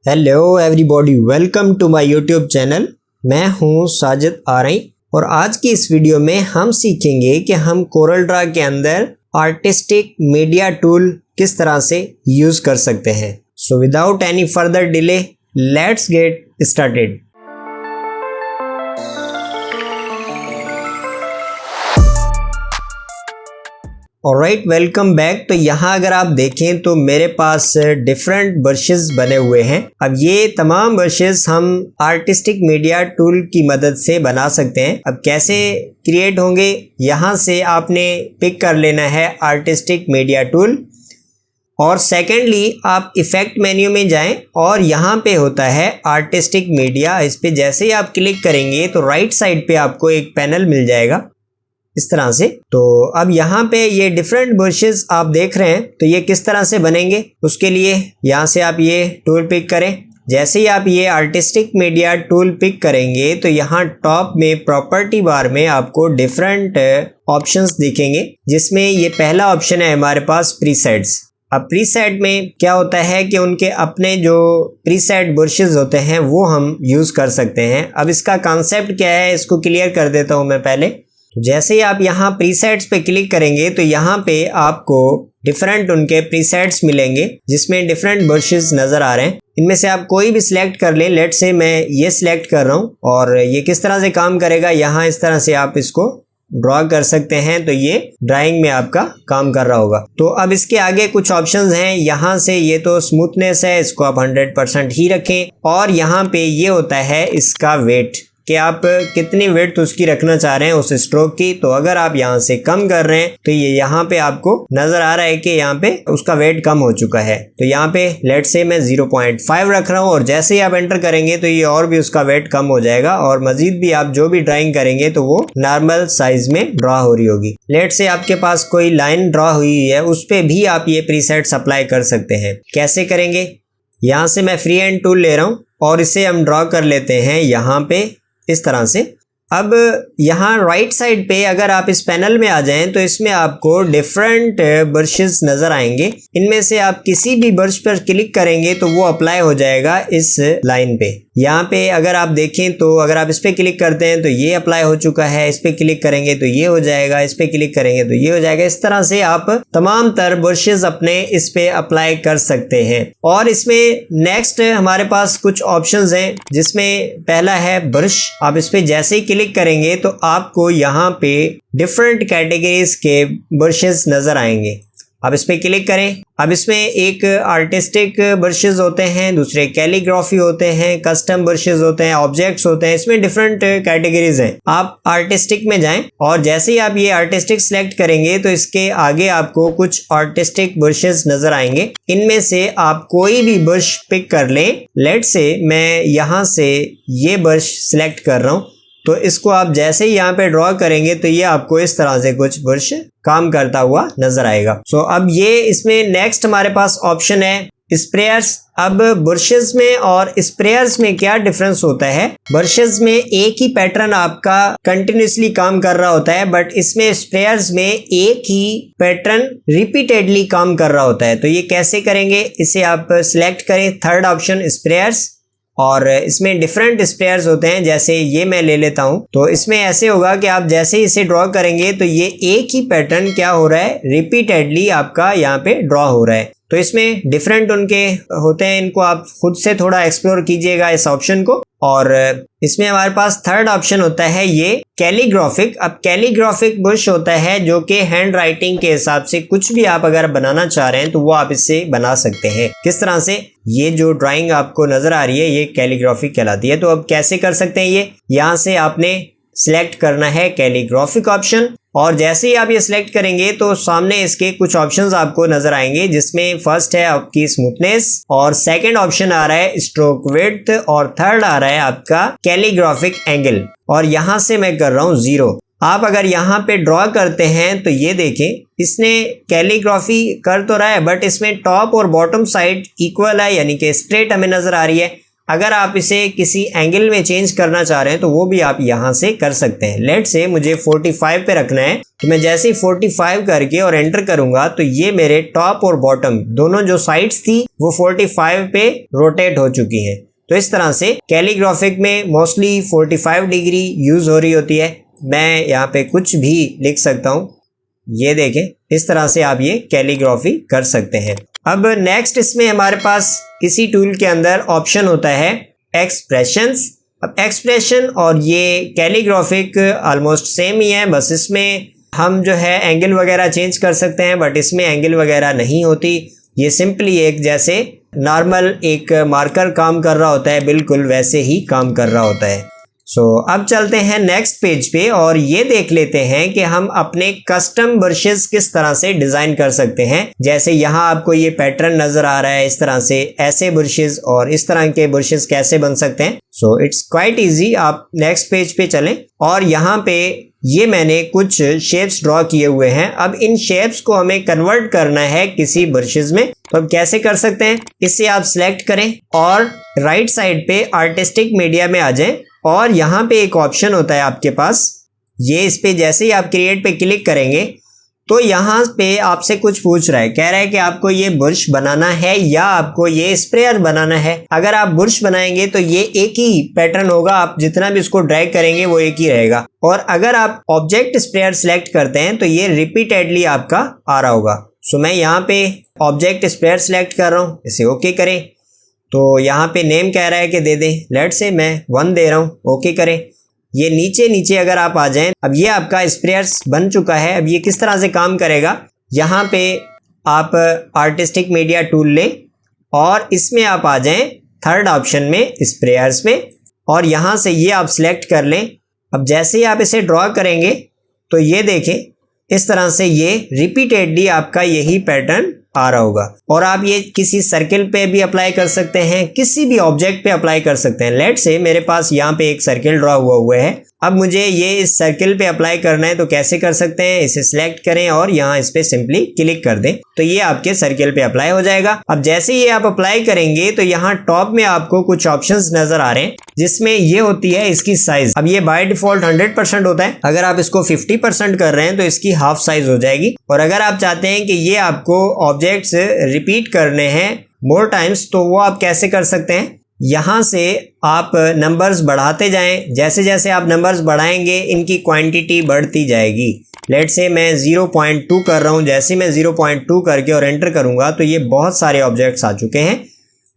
Hello everybody, welcome to my YouTube channel. मैं हूं साजिद आरई और आज की इस वीडियो में हम सीखेंगे कि हम कोरल ड्रा के अंदर आर्टिस्टिक मीडिया टूल किस तरह से यूज़ कर सकते हैं। So without any further delay let's get started. Alright, welcome back. तो यहाँ अगर आप देखें तो मेरे पास डिफरेंट ब्रशेस बने हुए हैं। अब ये तमाम ब्रशेस हम आर्टिस्टिक मीडिया टूल की मदद से बना सकते हैं। अब कैसे क्रिएट होंगे, यहाँ से आपने पिक कर लेना है आर्टिस्टिक मीडिया टूल और सेकेंडली आप इफ़ेक्ट मेन्यू में जाएं और यहाँ पे होता है आर्टिस्टिक मीडिया। इस पर जैसे ही आप क्लिक करेंगे तो राइट साइड पे आपको एक पैनल मिल जाएगा इस तरह से। तो अब यहाँ पे ये डिफरेंट ब्रशेस आप देख रहे हैं, तो ये किस तरह से बनेंगे उसके लिए यहाँ से आप ये टूल पिक करें। जैसे ही आप ये आर्टिस्टिक मीडिया टूल पिक करेंगे तो यहाँ टॉप में प्रॉपर्टी बार में आपको डिफरेंट ऑप्शंस दिखेंगे, जिसमें ये पहला ऑप्शन है हमारे पास प्रीसेट्स। अब प्रीसेट में क्या होता है कि उनके अपने जो प्रीसेट ब्रशेस होते हैं वो हम यूज़ कर सकते हैं। अब इसका कॉन्सेप्ट क्या है इसको क्लियर कर देता हूँ मैं पहले। जैसे ही आप यहाँ प्रीसेट्स पे क्लिक करेंगे तो यहाँ पे आपको डिफरेंट उनके प्रीसेट्स मिलेंगे, जिसमें डिफरेंट ब्रशेस नज़र आ रहे हैं। इनमें से आप कोई भी सिलेक्ट कर लें। लेट से मैं ये सिलेक्ट कर रहा हूँ और ये किस तरह से काम करेगा, यहाँ इस तरह से आप इसको ड्रॉ कर सकते हैं। तो ये ड्राइंग में आपका काम कर रहा होगा। तो अब इसके आगे कुछ ऑप्शंस हैं। यहाँ से ये तो स्मूथनेस है, इसको आप 100% ही रखें और यहाँ पे ये होता है इसका वेट कि आप कितनी विड्थ उसकी रखना चाह रहे हैं उस स्ट्रोक की। तो अगर आप यहाँ से कम कर रहे हैं तो ये यहाँ पे आपको नजर आ रहा है कि यहाँ पे उसका वेट कम हो चुका है। तो यहाँ पे लेट से मैं 0.5 रख रहा हूँ और जैसे ही आप एंटर करेंगे तो ये और भी उसका वेट कम हो जाएगा और मजीद भी आप जो भी ड्राइंग करेंगे तो वो नॉर्मल साइज में ड्रॉ हो रही होगी। लेट से आपके पास कोई लाइन ड्रॉ हुई है उस पर भी आप ये प्रीसेट्स अप्लाई कर सकते हैं। कैसे करेंगे, यहाँ से मैं फ्री हैंड टूल ले रहा हूँ और इसे हम ड्रॉ कर लेते हैं यहाँ पे इस तरह से। अब यहाँ राइट साइड पे अगर आप इस पैनल में आ जाएं तो इसमें आपको डिफरेंट ब्रशेस नज़र आएंगे। इनमें से आप किसी भी ब्रश पर क्लिक करेंगे तो वो अप्लाई हो जाएगा इस लाइन पे। यहाँ पे अगर आप देखें तो अगर आप इस पर क्लिक करते हैं तो ये अप्लाई हो चुका है, इस पर क्लिक करेंगे तो ये हो जाएगा, इस पर क्लिक करेंगे तो ये हो जाएगा। इस तरह से आप तमाम तर ब्रशेस अपने इस पे अप्लाई कर सकते हैं। और इसमें नेक्स्ट हमारे पास कुछ ऑप्शंस हैं, जिसमें पहला है ब्रश। आप इस पर जैसे ही क्लिक करेंगे तो आपको यहाँ पे डिफरेंट कैटेगरीज के ब्रशेस नज़र आएंगे। अब इस पर क्लिक करें। अब इसमें एक आर्टिस्टिक ब्रशेस होते हैं, दूसरे कैलीग्राफी होते हैं, कस्टम ब्रशेस होते हैं, ऑब्जेक्ट्स होते हैं। इसमें डिफरेंट कैटेगरीज हैं। आप आर्टिस्टिक में जाएं और जैसे ही आप ये आर्टिस्टिक सेलेक्ट करेंगे तो इसके आगे आपको कुछ आर्टिस्टिक ब्रशेस नजर आएंगे। इनमें से आप कोई भी ब्रश पिक कर लें। लेट से मैं यहाँ से ये ब्रश सिलेक्ट कर रहा हूँ, तो इसको आप जैसे ही यहाँ पे ड्रॉ करेंगे तो ये आपको इस तरह से कुछ ब्रश काम करता हुआ नजर आएगा। सो अब ये इसमें नेक्स्ट हमारे पास ऑप्शन है स्प्रेयर्स। अब ब्रशेस में और स्प्रेयर्स में क्या डिफरेंस होता है, ब्रशेस में एक ही पैटर्न आपका कंटिन्यूसली काम कर रहा होता है, बट इसमें स्प्रेयर्स में एक ही पैटर्न रिपीटेडली काम कर रहा होता है। तो ये कैसे करेंगे, इसे आप सिलेक्ट करें, थर्ड ऑप्शन स्प्रेयर्स। और इसमें डिफरेंट स्प्रेयर्स होते हैं, जैसे ये मैं ले लेता हूं। तो इसमें ऐसे होगा कि आप जैसे ही इसे ड्रॉ करेंगे तो ये एक ही पैटर्न क्या हो रहा है, रिपीटेडली आपका यहाँ पे ड्रॉ हो रहा है। तो इसमें डिफरेंट उनके होते हैं, इनको आप खुद से थोड़ा एक्सप्लोर कीजिएगा इस ऑप्शन को। और इसमें हमारे पास थर्ड ऑप्शन होता है ये कैलीग्राफिक। अब कैलीग्राफिक ब्रश होता है जो कि हैंड राइटिंग के हिसाब से कुछ भी आप अगर बनाना चाह रहे हैं तो वो आप इससे बना सकते हैं। किस तरह से, ये जो ड्राइंग आपको नजर आ रही है ये कैलीग्राफिक कहलाती है। तो अब कैसे कर सकते हैं, ये यहाँ से आपने सिलेक्ट करना है कैलीग्राफिक ऑप्शन और जैसे ही आप ये सिलेक्ट करेंगे तो सामने इसके कुछ ऑप्शंस आपको नजर आएंगे, जिसमें फर्स्ट है आपकी स्मूथनेस और सेकंड ऑप्शन आ रहा है स्ट्रोक विड्थ और थर्ड आ रहा है आपका कैलीग्राफिक एंगल। और यहाँ से मैं कर रहा हूँ 0। आप अगर यहाँ पे ड्रॉ करते हैं तो ये देखें इसने कैलीग्राफी कर तो रहा है बट इसमें टॉप और बॉटम साइड इक्वल है, यानी कि स्ट्रेट हमें नजर आ रही है। अगर आप इसे किसी एंगल में चेंज करना चाह रहे हैं तो वो भी आप यहाँ से कर सकते हैं। लेट से मुझे 45 पे रखना है, तो मैं जैसे ही 45 करके और एंटर करूंगा तो ये मेरे टॉप और बॉटम दोनों जो साइड्स थी वो 45 पे रोटेट हो चुकी हैं। तो इस तरह से कैलीग्राफिक में मोस्टली 45 डिग्री यूज हो रही होती है। मैं यहाँ पे कुछ भी लिख सकता हूँ, ये देखें, इस तरह से आप ये कैलीग्राफी कर सकते हैं। अब नेक्स्ट इसमें हमारे पास किसी टूल के अंदर ऑप्शन होता है एक्सप्रेशंस। अब एक्सप्रेशन और ये कैलीग्राफिक ऑलमोस्ट सेम ही है, बस इसमें हम जो है एंगल वगैरह चेंज कर सकते हैं, बट इसमें एंगल वगैरह नहीं होती। ये सिंपली एक जैसे नॉर्मल एक मार्कर काम कर रहा होता है, बिल्कुल वैसे ही काम कर रहा होता है। अब चलते हैं नेक्स्ट पेज पे और ये देख लेते हैं कि हम अपने कस्टम ब्रशेस किस तरह से डिजाइन कर सकते हैं। जैसे यहाँ आपको ये पैटर्न नजर आ रहा है, इस तरह से ऐसे ब्रशेस और इस तरह के ब्रशेस कैसे बन सकते हैं। It's quite easy. आप नेक्स्ट पेज पे चलें और यहाँ पे ये मैंने कुछ शेप्स ड्रॉ किए हुए हैं। अब इन शेप्स को हमें कन्वर्ट करना है किसी ब्रशेस में, तो अब कैसे कर सकते हैं, इससे आप सिलेक्ट करें और राइट साइड पे आर्टिस्टिक मीडिया में आ जाएं और यहाँ पे एक ऑप्शन होता है आपके पास, ये इस पे जैसे ही आप क्रिएट पे क्लिक करेंगे तो यहाँ पे आपसे कुछ पूछ रहा है, कह रहा है कि आपको ये बुर्श बनाना है या आपको ये स्प्रेयर बनाना है। अगर आप बुर्श बनाएंगे तो ये एक ही पैटर्न होगा, आप जितना भी इसको ड्रैग करेंगे वो एक ही रहेगा। और अगर आप ऑब्जेक्ट स्प्रेयर सिलेक्ट करते हैं तो ये रिपीटेडली आपका आ रहा होगा। मैं यहाँ पे ऑब्जेक्ट स्प्रेयर सिलेक्ट कर रहा हूँ, इसे ओके करें। तो यहाँ पे नेम कह रहा है कि दे दें, लेट से मैं 1 दे रहा हूँ, ओके करें। ये नीचे अगर आप आ जाएं, अब ये आपका स्प्रेयर्स बन चुका है। अब ये किस तरह से काम करेगा, यहाँ पे आप आर्टिस्टिक मीडिया टूल लें और इसमें आप आ जाएं थर्ड ऑप्शन में स्प्रेयर्स में और यहाँ से ये आप सिलेक्ट कर लें। अब जैसे ही आप इसे ड्रॉ करेंगे तो ये देखें इस तरह से ये रिपीटेडली आपका यही पैटर्न आ रहा होगा। और आप ये किसी सर्किल पे भी अप्लाई कर सकते हैं, किसी भी ऑब्जेक्ट पे अप्लाई कर सकते हैं। लेट से मेरे पास यहाँ पे एक सर्किल ड्रॉ हुआ है, अब मुझे ये इस सर्किल पे अप्लाई करना है, तो कैसे कर सकते हैं, इसे सिलेक्ट करें और यहाँ इस पे सिंपली क्लिक कर दें तो ये आपके सर्किल पे अप्लाई हो जाएगा। अब जैसे ये आप अप्लाई करेंगे तो यहाँ टॉप में आपको कुछ ऑप्शंस नजर आ रहे हैं जिसमें ये होती है इसकी साइज। अब ये बाय डिफॉल्ट 100% होता है, अगर आप इसको 50% कर रहे हैं तो इसकी हाफ साइज हो जाएगी। और अगर आप चाहते हैं कि ये आपको ऑब्जेक्ट्स रिपीट करने हैं मोर टाइम्स तो वो आप कैसे कर सकते हैं, यहाँ से आप नंबर्स बढ़ाते जाएं। जैसे जैसे आप नंबर्स बढ़ाएंगे इनकी क्वांटिटी बढ़ती जाएगी। लेट से मैं 0.2 कर रहा हूँ, जैसे मैं 0.2 करके और एंटर करूँगा तो ये बहुत सारे ऑब्जेक्ट्स आ चुके हैं।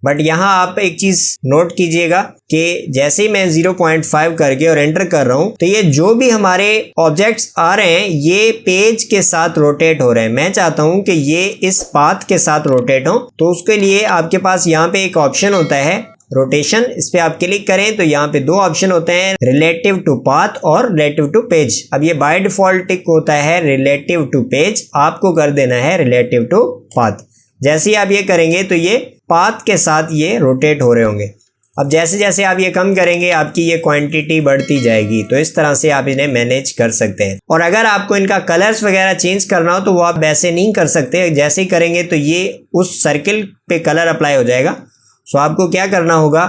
बट यहाँ आप एक चीज़ नोट कीजिएगा कि जैसे ही मैं 0.5 करके और एंटर कर रहा हूँ तो ये जो भी हमारे ऑब्जेक्ट्स आ रहे हैं ये पेज के साथ रोटेट हो रहे हैं। मैं चाहता हूँ कि ये इस पाथ के साथ रोटेट हो, तो उसके लिए आपके पास यहाँ पे एक ऑप्शन होता है रोटेशन, इस पे आप क्लिक करें तो यहाँ पे 2 ऑप्शन होते हैं, रिलेटिव टू पाथ और रिलेटिव टू पेज। अब ये बाय डिफॉल्ट टिक होता है रिलेटिव टू पेज, आपको कर देना है रिलेटिव टू पाथ। जैसे ही आप ये करेंगे तो ये पाथ के साथ ये रोटेट हो रहे होंगे। अब जैसे जैसे आप ये कम करेंगे आपकी ये क्वांटिटी बढ़ती जाएगी। तो इस तरह से आप इन्हें मैनेज कर सकते हैं। और अगर आपको इनका कलर्स वगैरह चेंज करना हो तो वो आप वैसे नहीं कर सकते, जैसे ही करेंगे तो ये उस सर्किल पे कलर अप्लाई हो जाएगा। आपको क्या करना होगा,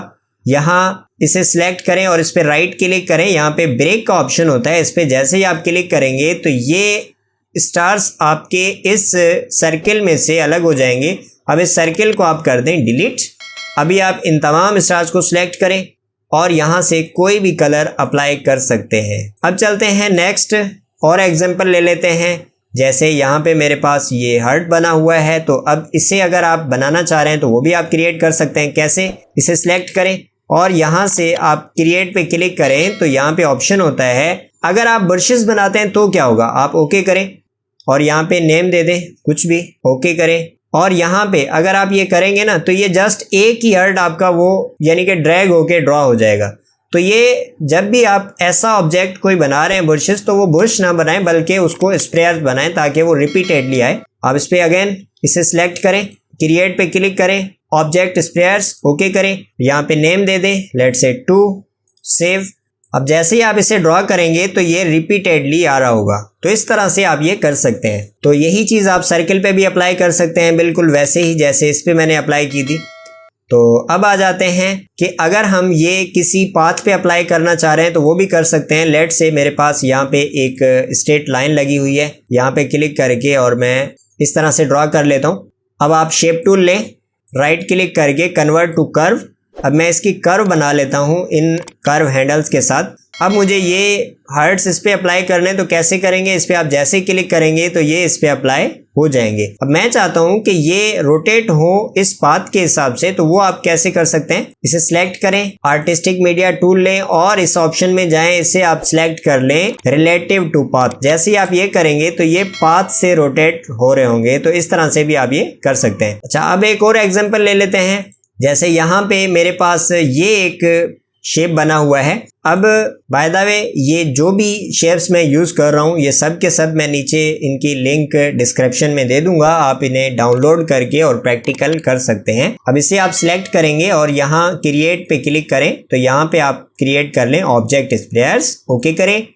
यहाँ इसे सिलेक्ट करें और इस पर राइट क्लिक करें, यहाँ पे ब्रेक का ऑप्शन होता है, इस पर जैसे ही आप क्लिक करेंगे तो ये स्टार्स आपके इस सर्किल में से अलग हो जाएंगे। अब इस सर्किल को आप कर दें डिलीट। अभी आप इन तमाम स्टार्स को सिलेक्ट करें और यहाँ से कोई भी कलर अप्लाई कर सकते हैं। अब चलते हैं नेक्स्ट और एग्जांपल ले लेते हैं। जैसे यहाँ पे मेरे पास ये हार्ट बना हुआ है, तो अब इसे अगर आप बनाना चाह रहे हैं तो वो भी आप क्रिएट कर सकते हैं। कैसे, इसे सिलेक्ट करें और यहाँ से आप क्रिएट पे क्लिक करें तो यहाँ पे ऑप्शन होता है, अगर आप ब्रशेस बनाते हैं तो क्या होगा, आप ओके करें और यहाँ पे नेम दे दें कुछ भी, ओके करें। और यहाँ पे अगर आप ये करेंगे ना तो ये जस्ट एक ही हार्ट आपका वो यानी कि ड्रैग होके ड्रॉ हो जाएगा। तो ये जब भी आप ऐसा ऑब्जेक्ट कोई बना रहे हैं ब्रशेस, तो वो ब्रश ना बनाएं बल्कि उसको स्प्रेयर बनाएं ताकि वो रिपीटेडली आए। आप इस पे अगेन इसे सिलेक्ट करें, क्रिएट पे क्लिक करें, ऑब्जेक्ट स्प्रेयर्स ओके करें, यहाँ पे नेम दे दें लेट से 2, सेव। अब जैसे ही आप इसे ड्रॉ करेंगे तो ये रिपीटेडली आ रहा होगा। तो इस तरह से आप ये कर सकते हैं। तो यही चीज़ आप सर्किल पे भी अप्लाई कर सकते हैं, बिल्कुल वैसे ही जैसे इस पे मैंने अप्लाई की थी। तो अब आ जाते हैं कि अगर हम ये किसी पाथ पे अप्लाई करना चाह रहे हैं तो वो भी कर सकते हैं। लेट से मेरे पास यहाँ पे एक स्ट्रेट लाइन लगी हुई है, यहाँ पे क्लिक करके और मैं इस तरह से ड्रॉ कर लेता हूँ। अब आप शेप टूल लें, राइट क्लिक करके कन्वर्ट टू कर्व। अब मैं इसकी कर्व बना लेता हूँ इन कर्व हैंडल्स के साथ। अब मुझे ये हर्ट्स इस पे अप्लाई करने, तो कैसे करेंगे, इस पे आप जैसे ही क्लिक करेंगे तो ये इस पे अप्लाई हो जाएंगे। अब मैं चाहता हूँ कि ये रोटेट हो इस पाथ के हिसाब से, तो वो आप कैसे कर सकते हैं, इसे सिलेक्ट करें, आर्टिस्टिक मीडिया टूल लें और इस ऑप्शन में जाएं, इसे आप सिलेक्ट कर लें रिलेटिव टू पाथ। जैसे ही आप ये करेंगे तो ये पाथ से रोटेट हो रहे होंगे, तो इस तरह से भी आप ये कर सकते हैं। अच्छा, अब एक और एग्जाम्पल ले लेते हैं। जैसे यहाँ पे मेरे पास ये एक शेप बना हुआ है। अब बाय द वे ये जो भी शेप्स मैं यूज़ कर रहा हूँ ये सब के सब मैं नीचे इनकी लिंक डिस्क्रिप्शन में दे दूंगा, आप इन्हें डाउनलोड करके और प्रैक्टिकल कर सकते हैं। अब इसे आप सिलेक्ट करेंगे और यहाँ क्रिएट पे क्लिक करें, तो यहाँ पे आप क्रिएट कर लें ऑब्जेक्ट स्प्रेयर्स, ओके करें,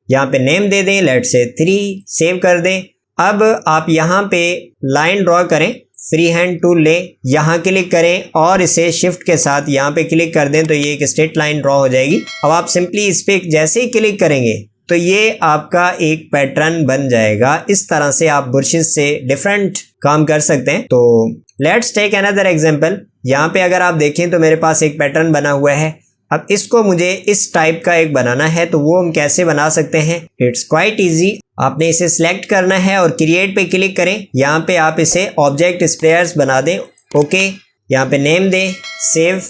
यहाँ पे नेम दे दें, लेट्स से 3, सेव कर दें। अब आप यहाँ पे लाइन ड्रॉ करें, फ्री हैंड टूल लें, यहाँ क्लिक करें और इसे शिफ्ट के साथ यहाँ पे क्लिक कर दें तो ये एक स्ट्रेट लाइन ड्रॉ हो जाएगी। अब आप सिंपली इस पे जैसे ही क्लिक करेंगे तो ये आपका एक पैटर्न बन जाएगा। इस तरह से आप ब्रशेस से डिफरेंट काम कर सकते हैं। तो लेट्स टेक अनदर एग्जांपल। यहाँ पे अगर आप देखें तो मेरे पास एक पैटर्न बना हुआ है। अब इसको मुझे इस टाइप का एक बनाना है, तो वो हम कैसे बना सकते हैं, इट्स क्वाइट इजी। आपने इसे सिलेक्ट करना है और क्रिएट पे क्लिक करें, यहाँ पे आप इसे ऑब्जेक्ट स्प्रेयर्स बना दें, ओके, यहाँ पे नेम दें, सेव।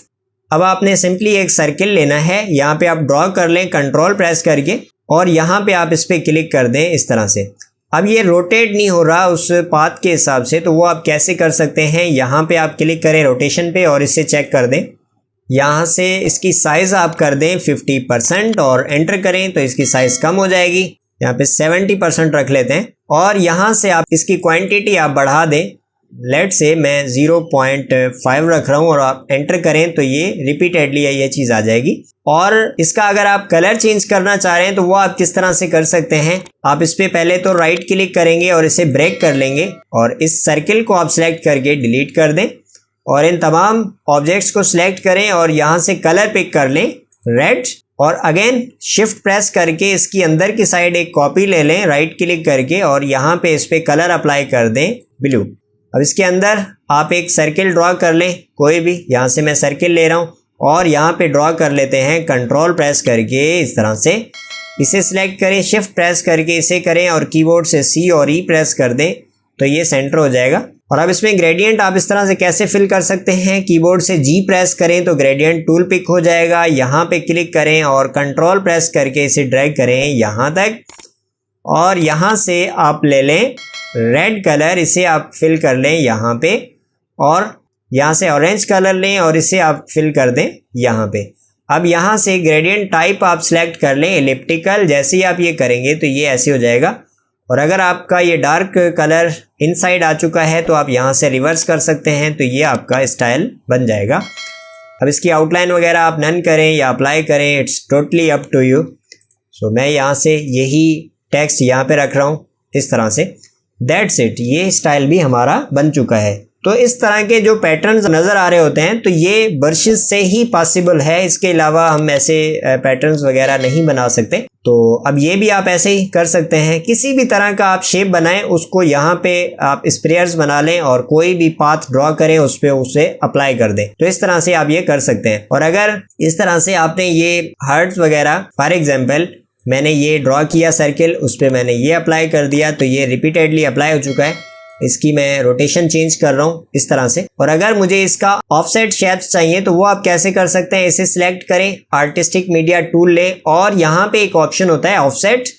अब आपने सिंपली एक सर्किल लेना है, यहाँ पे आप ड्रॉ कर लें कंट्रोल प्रेस करके और यहाँ पे आप इस पे क्लिक कर दें इस तरह से। अब ये रोटेट नहीं हो रहा उस पाथ के हिसाब से, तो वो आप कैसे कर सकते हैं, यहाँ पे आप क्लिक करें रोटेशन पे और इसे चेक कर दें। यहाँ से इसकी साइज़ आप कर दें 50% और एंटर करें तो इसकी साइज़ कम हो जाएगी। यहाँ पे 70% रख लेते हैं और यहाँ से आप इसकी क्वांटिटी आप बढ़ा दें, लेट से मैं 0.5 रख रहा हूँ और आप एंटर करें तो ये रिपीटेडली ये चीज़ आ जाएगी। और इसका अगर आप कलर चेंज करना चाह रहे हैं तो वो आप किस तरह से कर सकते हैं, आप इस पर पहले तो राइट क्लिक करेंगे और इसे ब्रेक कर लेंगे और इस सर्किल को आप सिलेक्ट करके डिलीट कर दें और इन तमाम ऑब्जेक्ट्स को सिलेक्ट करें और यहाँ से कलर पिक कर लें रेड और अगेन शिफ्ट प्रेस करके इसकी अंदर की साइड एक कॉपी ले लें राइट क्लिक करके और यहाँ पे इस पर कलर अप्लाई कर दें ब्लू। अब इसके अंदर आप एक सर्किल ड्रॉ कर लें कोई भी, यहाँ से मैं सर्किल ले रहा हूँ और यहाँ पे ड्रॉ कर लेते हैं कंट्रोल प्रेस करके इस तरह से। इसे सिलेक्ट करें, शिफ्ट प्रेस करके इसे करें और कीबोर्ड से C और E प्रेस कर दें तो ये सेंटर हो जाएगा। और अब इसमें ग्रेडियंट आप इस तरह से कैसे फिल कर सकते हैं, कीबोर्ड से G प्रेस करें तो ग्रेडियंट टूल पिक हो जाएगा, यहाँ पे क्लिक करें और कंट्रोल प्रेस करके इसे ड्रैग करें यहाँ तक और यहाँ से आप ले लें रेड कलर, इसे आप फिल कर लें यहाँ पे और यहाँ से ऑरेंज कलर लें और इसे आप फिल कर दें यहाँ पे। अब यहाँ से ग्रेडियंट टाइप आप सिलेक्ट कर लें एलिप्टिकल, जैसे ही आप ये करेंगे तो ये ऐसे हो जाएगा। और अगर आपका ये डार्क कलर इनसाइड आ चुका है तो आप यहाँ से रिवर्स कर सकते हैं तो ये आपका स्टाइल बन जाएगा। अब इसकी आउटलाइन वगैरह आप नन करें या अप्लाई करें, it's totally up to you. So मैं यहाँ से यही टेक्स्ट यहाँ पे रख रहा हूँ इस तरह से, दैट्स इट, ये स्टाइल भी हमारा बन चुका है। तो इस तरह के जो पैटर्न्स नज़र आ रहे होते हैं तो ये ब्रशेस से ही पॉसिबल है, इसके अलावा हम ऐसे पैटर्न्स वगैरह नहीं बना सकते। तो अब ये भी आप ऐसे ही कर सकते हैं, किसी भी तरह का आप शेप बनाएं उसको यहाँ पे आप स्प्रेयर्स बना लें और कोई भी पाथ ड्रॉ करें उस पर उसे अप्लाई कर दें, तो इस तरह से आप ये कर सकते हैं। और अगर इस तरह से आपने ये हार्ट्स वगैरह, फॉर एग्जाम्पल मैंने ये ड्रॉ किया सर्किल, उस पर मैंने ये अप्लाई कर दिया तो ये रिपीटेडली अप्लाई हो चुका है। इसकी मैं रोटेशन चेंज कर रहा हूँ इस तरह से। और अगर मुझे इसका ऑफसेट शेप्स चाहिए तो वो आप कैसे कर सकते हैं, इसे सिलेक्ट करें, आर्टिस्टिक मीडिया टूल लें और यहाँ पे एक ऑप्शन होता है ऑफसेट,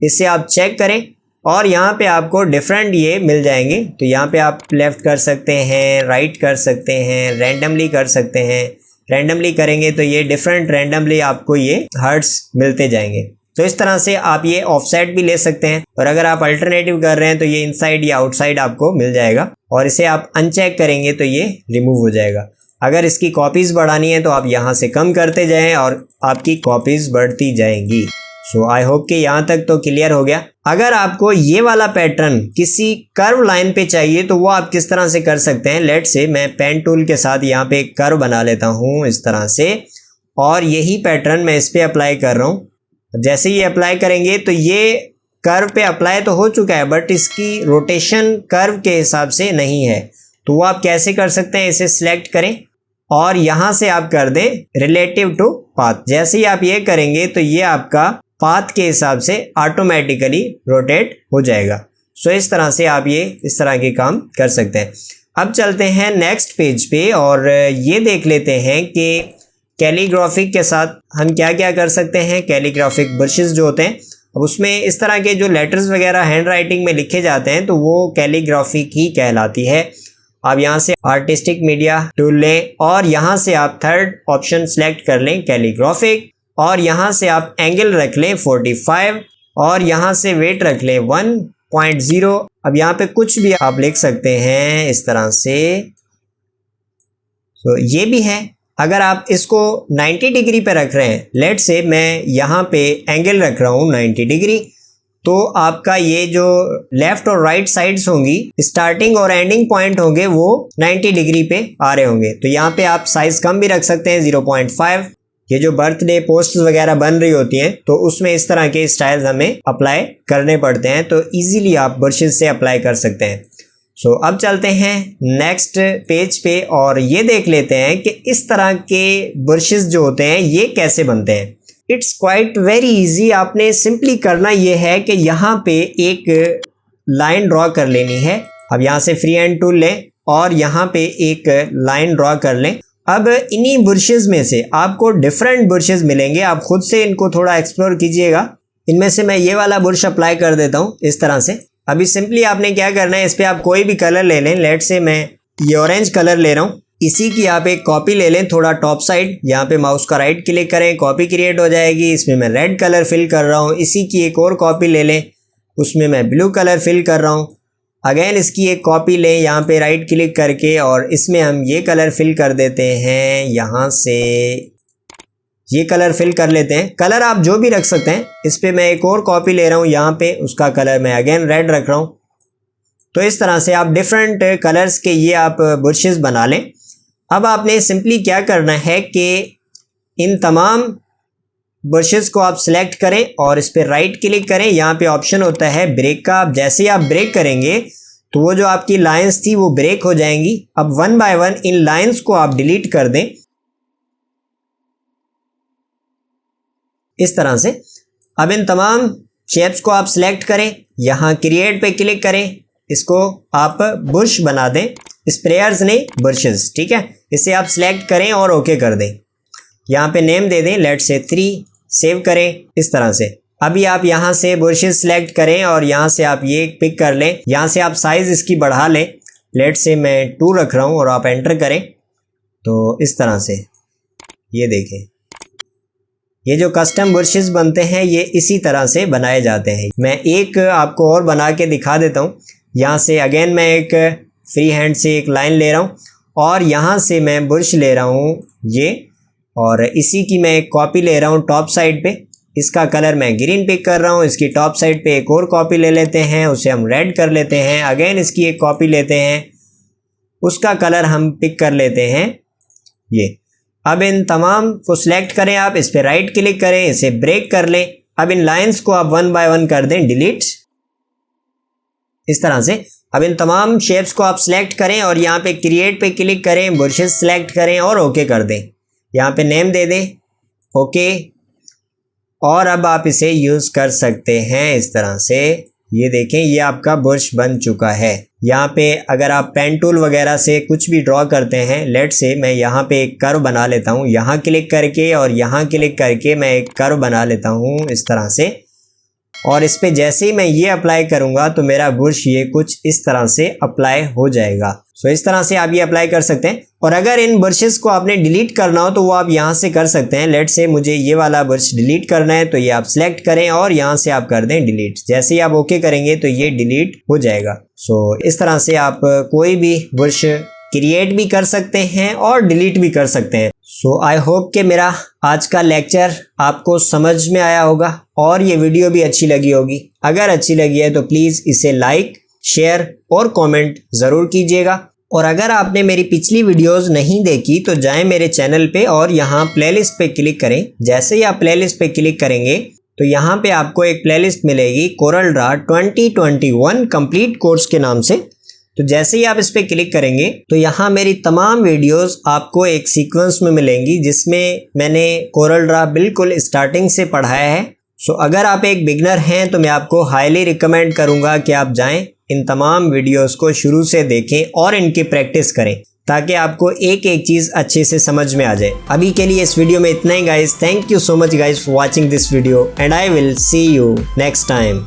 इसे आप चेक करें और यहाँ पे आपको डिफरेंट ये मिल जाएंगे। तो यहाँ पे आप लेफ्ट कर सकते हैं, राइट कर सकते हैं, रैंडमली कर सकते हैं। रैंडमली करेंगे तो ये डिफरेंट रैंडमली आपको ये हर्ट्स मिलते जाएंगे। तो इस तरह से आप ये ऑफसेट भी ले सकते हैं। और अगर आप अल्टरनेटिव कर रहे हैं तो ये इनसाइड या आउटसाइड आपको मिल जाएगा और इसे आप अनचेक करेंगे तो ये रिमूव हो जाएगा। अगर इसकी कॉपीज़ बढ़ानी है तो आप यहाँ से कम करते जाएं और आपकी कॉपीज़ बढ़ती जाएंगी। सो आई होप कि यहाँ तक तो क्लियर हो गया। अगर आपको ये वाला पैटर्न किसी कर्व लाइन पे चाहिए तो वो आप किस तरह से कर सकते हैं। लेट्स से मैं पेन टूल के साथ यहाँ पे एक कर्व बना लेता हूँ इस तरह से, और यही पैटर्न मैं इस पे अप्लाई कर रहा हूँ। जैसे ही अप्लाई करेंगे तो ये कर्व पे अप्लाई तो हो चुका है, बट इसकी रोटेशन कर्व के हिसाब से नहीं है। तो वो आप कैसे कर सकते हैं, इसे सिलेक्ट करें और यहाँ से आप कर दें रिलेटिव टू पाथ। जैसे ही आप ये करेंगे तो ये आपका पाथ के हिसाब से ऑटोमेटिकली रोटेट हो जाएगा। सो इस तरह से आप ये इस तरह के काम कर सकते हैं। अब चलते हैं नेक्स्ट पेज पे और ये देख लेते हैं कि कैलीग्राफिक के साथ हम क्या क्या कर सकते हैं। कैलीग्राफिक ब्रशेस जो होते हैं, अब उसमें इस तरह के जो लेटर्स वगैरह हैंड राइटिंग में लिखे जाते हैं तो वो कैलीग्राफिक ही कहलाती है। आप यहाँ से आर्टिस्टिक मीडिया टूल लें और यहाँ से आप थर्ड ऑप्शन सेलेक्ट कर लें कैलीग्राफिक, और यहाँ से आप एंगल रख लें 45 और यहाँ से वेट रख लें 1.0। अब यहाँ पे कुछ भी आप लिख सकते हैं इस तरह से। तो ये भी है। अगर आप इसको 90 डिग्री पे रख रहे हैं, लेट से मैं यहाँ पे एंगल रख रहा हूँ 90 डिग्री, तो आपका ये जो लेफ्ट और राइट साइड्स होंगी, स्टार्टिंग और एंडिंग पॉइंट होंगे वो 90 डिग्री पे आ रहे होंगे। तो यहाँ पे आप साइज कम भी रख सकते हैं 0.5। ये जो बर्थडे पोस्ट वगैरह बन रही होती हैं तो उसमें इस तरह के स्टाइल्स हमें अप्लाई करने पड़ते हैं, तो इजीली आप ब्रशेस से अप्लाई कर सकते हैं। सो अब चलते हैं नेक्स्ट पेज पे और ये देख लेते हैं कि इस तरह के ब्रशेस जो होते हैं ये कैसे बनते हैं। It's quite very easy. आपने सिंपली करना ये है कि यहाँ पे एक लाइन ड्रॉ कर लेनी है। अब यहाँ से फ्री हैंड टूल लें और यहाँ पे एक लाइन ड्रॉ कर लें। अब इन्हीं ब्रशेस में से आपको डिफरेंट ब्रशेस मिलेंगे, आप खुद से इनको थोड़ा एक्सप्लोर कीजिएगा। इनमें से मैं ये वाला ब्रश अप्लाई कर देता हूँ इस तरह से। अभी सिंपली आपने क्या करना है, इस पर आप कोई भी कलर ले लें। लेट से मैं ये ऑरेंज कलर ले रहा हूँ, इसी की आप एक कॉपी ले लें थोड़ा टॉप साइड। यहाँ पे माउस का राइट क्लिक करें, कॉपी क्रिएट हो जाएगी। इसमें मैं रेड कलर फिल कर रहा हूँ, इसी की एक और कॉपी ले लें, उसमें मैं ब्लू कलर फिल कर रहा हूँ। अगेन इसकी एक कॉपी लें यहाँ पे राइट क्लिक करके और इसमें हम ये कलर फिल कर देते हैं। यहाँ से ये कलर फिल कर लेते हैं। कलर आप जो भी रख सकते हैं। इस पे मैं एक और कॉपी ले रहा हूँ, यहाँ पे उसका कलर मैं अगेन रेड रख रहा हूँ। तो इस तरह से आप डिफरेंट कलर्स के ये आप ब्रशेस बना लें। अब आपने सिंपली क्या करना है कि इन तमाम ब्रशेस को आप सिलेक्ट करें और इस पर राइट क्लिक करें। यहाँ पे ऑप्शन होता है ब्रेक का। अब जैसे ही आप ब्रेक करेंगे तो वो जो आपकी लाइंस थी वो ब्रेक हो जाएंगी। अब 1 बाय 1 इन लाइंस को आप डिलीट कर दें इस तरह से। अब इन तमाम शेप्स को आप सिलेक्ट करें, यहाँ क्रिएट पे क्लिक करें, इसको आप ब्रश बना दें, स्प्रेयर्स नहीं ब्रशेस, ठीक है। इसे आप सिलेक्ट करें और ओके कर दें। यहाँ पे नेम दे दें, लेट्स से 3, सेव करें इस तरह से। अभी आप यहाँ से ब्रशेस सिलेक्ट करें और यहाँ से आप ये पिक कर लें। यहाँ से आप साइज इसकी बढ़ा लें, लेट्स से मैं 2 रख रहा हूँ और आप एंटर करें। तो इस तरह से ये देखें, ये जो कस्टम ब्रशेस बनते हैं ये इसी तरह से बनाए जाते हैं। मैं एक आपको और बना के दिखा देता हूँ। यहाँ से अगेन मैं एक फ्री हैंड से एक लाइन ले रहा हूँ और यहाँ से मैं ब्रश ले रहा हूँ ये, और इसी की मैं एक कॉपी ले रहा हूँ टॉप साइड पे। इसका कलर मैं ग्रीन पिक कर रहा हूँ। इसकी टॉप साइड पे एक और कॉपी ले लेते हैं, उसे हम रेड कर लेते हैं। अगेन इसकी एक कॉपी लेते हैं, उसका कलर हम पिक कर लेते हैं ये। अब इन तमाम को सिलेक्ट करें आप, इस पर राइट क्लिक करें, इसे ब्रेक कर लें। अब इन लाइंस को आप 1 बाय 1 कर दें डिलीट इस तरह से। अब इन तमाम शेप्स को आप सिलेक्ट करें और यहाँ पे क्रिएट पे क्लिक करें, ब्रशेस सिलेक्ट करें और ओके कर दें। यहाँ पे नेम दे दें, ओके, और अब आप इसे यूज़ कर सकते हैं इस तरह से। ये देखें, ये आपका ब्रश बन चुका है। यहाँ पे अगर आप पेन टूल वगैरह से कुछ भी ड्रॉ करते हैं, लेट से मैं यहाँ पे एक कर्व बना लेता हूँ। यहाँ क्लिक करके और यहाँ क्लिक करके मैं एक कर्व बना लेता हूँ इस तरह से, और इस पे जैसे ही मैं ये अप्लाई करूँगा तो मेरा ब्रश ये कुछ इस तरह से अप्लाई हो जाएगा। सो इस तरह से आप ये अप्लाई कर सकते हैं। और अगर इन ब्रशेस को आपने डिलीट करना हो तो वो आप यहाँ से कर सकते हैं। लेट से मुझे ये वाला ब्रश डिलीट करना है, तो ये आप सिलेक्ट करें और यहाँ से आप कर दें डिलीट। जैसे ही आप ओके करेंगे तो ये डिलीट हो जाएगा। सो इस तरह से आप कोई भी ब्रश क्रिएट भी कर सकते हैं और डिलीट भी कर सकते हैं। सो आई होप कि मेरा आज का लेक्चर आपको समझ में आया होगा और ये वीडियो भी अच्छी लगी होगी। अगर अच्छी लगी है तो प्लीज़ इसे लाइक, शेयर और कमेंट ज़रूर कीजिएगा। और अगर आपने मेरी पिछली वीडियोस नहीं देखी तो जाएं मेरे चैनल पे और यहाँ प्लेलिस्ट पे क्लिक करें। जैसे ही आप प्लेलिस्ट पे क्लिक करेंगे तो यहाँ पे आपको एक प्लेलिस्ट मिलेगी कोरल ड्रा 2021 कंप्लीट कोर्स के नाम से। तो जैसे ही आप इस पे क्लिक करेंगे तो यहाँ मेरी तमाम वीडियोस आपको एक सीक्वेंस में मिलेंगी जिसमें मैंने कोरल ड्रा बिल्कुल स्टार्टिंग से पढ़ाया है। सो अगर आप एक बिगनर हैं तो मैं आपको हाईली रिकमेंड करूँगा कि आप जाएं, इन तमाम वीडियोस को शुरू से देखें और इनकी प्रैक्टिस करें ताकि आपको एक एक चीज़ अच्छे से समझ में आ जाए। अभी के लिए इस वीडियो में इतना ही guys. Thank you so much guys for watching this video and I will see you next time.